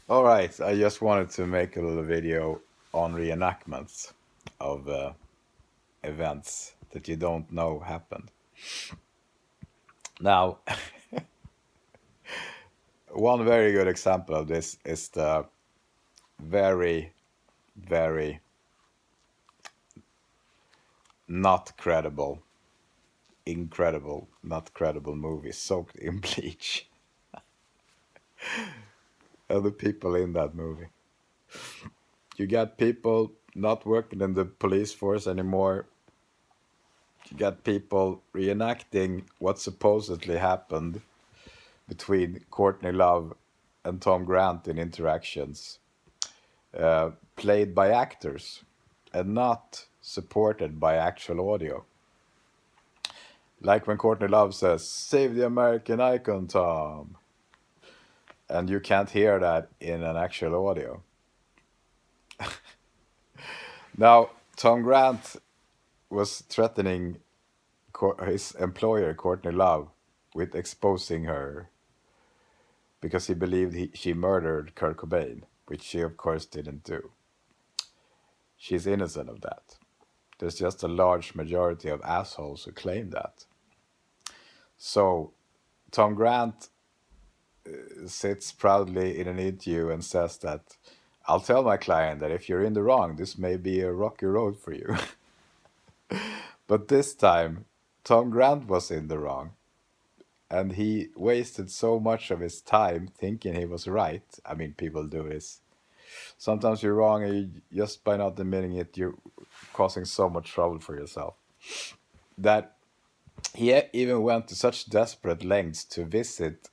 All right, I just wanted to make a little video on reenactments of events that you don't know happened. Now, one very good example of this is the very, very not credible, incredible, not credible movie Soaked in Bleach. And the people in that movie. You got people not working in the police force anymore. You got people reenacting what supposedly happened between Courtney Love and Tom Grant in interactions, played by actors and not supported by actual audio. Like when Courtney Love says, "Save the American icon, Tom." And you can't hear that in an actual audio. Now, Tom Grant was threatening his employer, Courtney Love, with exposing her because he believed she murdered Kurt Cobain, which she, of course, didn't do. She's innocent of that. There's just a large majority of assholes who claim that. So, Tom Grant sits proudly in an interview and says that I'll tell my client that if you're in the wrong, this may be a rocky road for you. But this time, Tom Grant was in the wrong. And he wasted so much of his time thinking he was right. I mean, people do this. Sometimes you're wrong, and just by not admitting it, you're causing so much trouble for yourself. That he even went to such desperate lengths to visit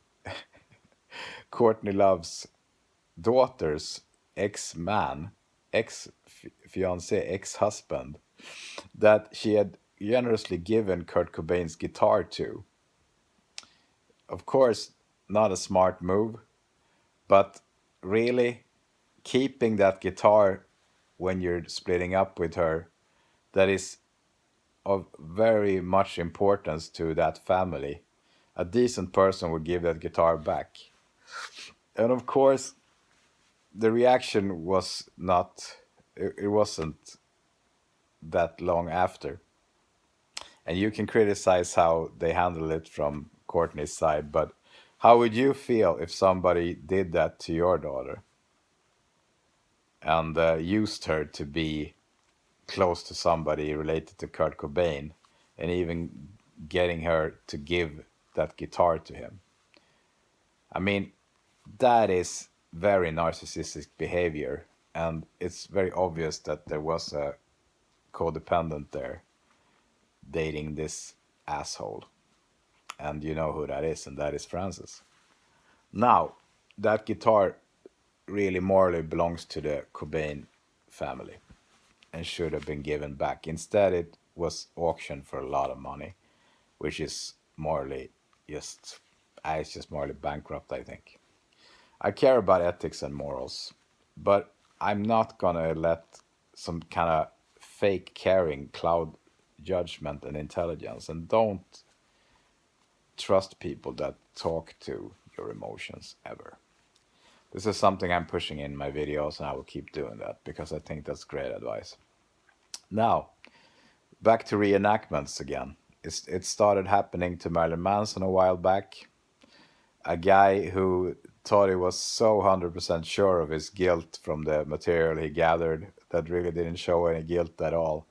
Courtney Love's daughter's ex-man, ex-fiance, ex-husband, that she had generously given Kurt Cobain's guitar to. Of course, not a smart move, but really keeping that guitar when you're splitting up with her, that is of very much importance to that family. A decent person would give that guitar back. And of course, the reaction was not, it wasn't that long after. And you can criticize how they handle it from Courtney's side, but how would you feel if somebody did that to your daughter and used her to be close to somebody related to Kurt Cobain and even getting her to give that guitar to him? I mean, that is very narcissistic behavior, and it's very obvious that there was a codependent there dating this asshole. And you know who that is, and that is Francis. Now, that guitar really morally belongs to the Cobain family and should have been given back. Instead, it was auctioned for a lot of money, which is morally just, it's just morally bankrupt, I think. I care about ethics and morals, but I'm not gonna let some kind of fake caring cloud judgment and intelligence. And don't trust people that talk to your emotions ever. This is something I'm pushing in my videos, and I will keep doing that because I think that's great advice. Now, back to reenactments again. It started happening to Marilyn Manson a while back. A guy who thought he was so 100% sure of his guilt from the material he gathered that really didn't show any guilt at all.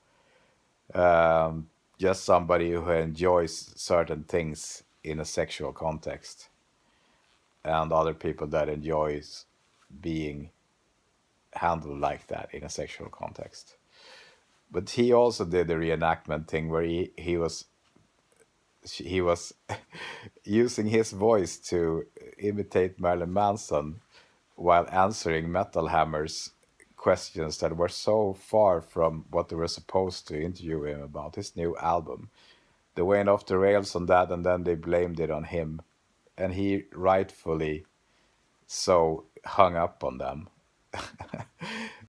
Just somebody who enjoys certain things in a sexual context, and other people that enjoys being handled like that in a sexual context. But he also did the reenactment thing where he was using his voice to imitate Marilyn Manson while answering Metal Hammer's questions that were so far from what they were supposed to interview him about his new album. They went off the rails on that, and then they blamed it on him, and he rightfully so hung up on them.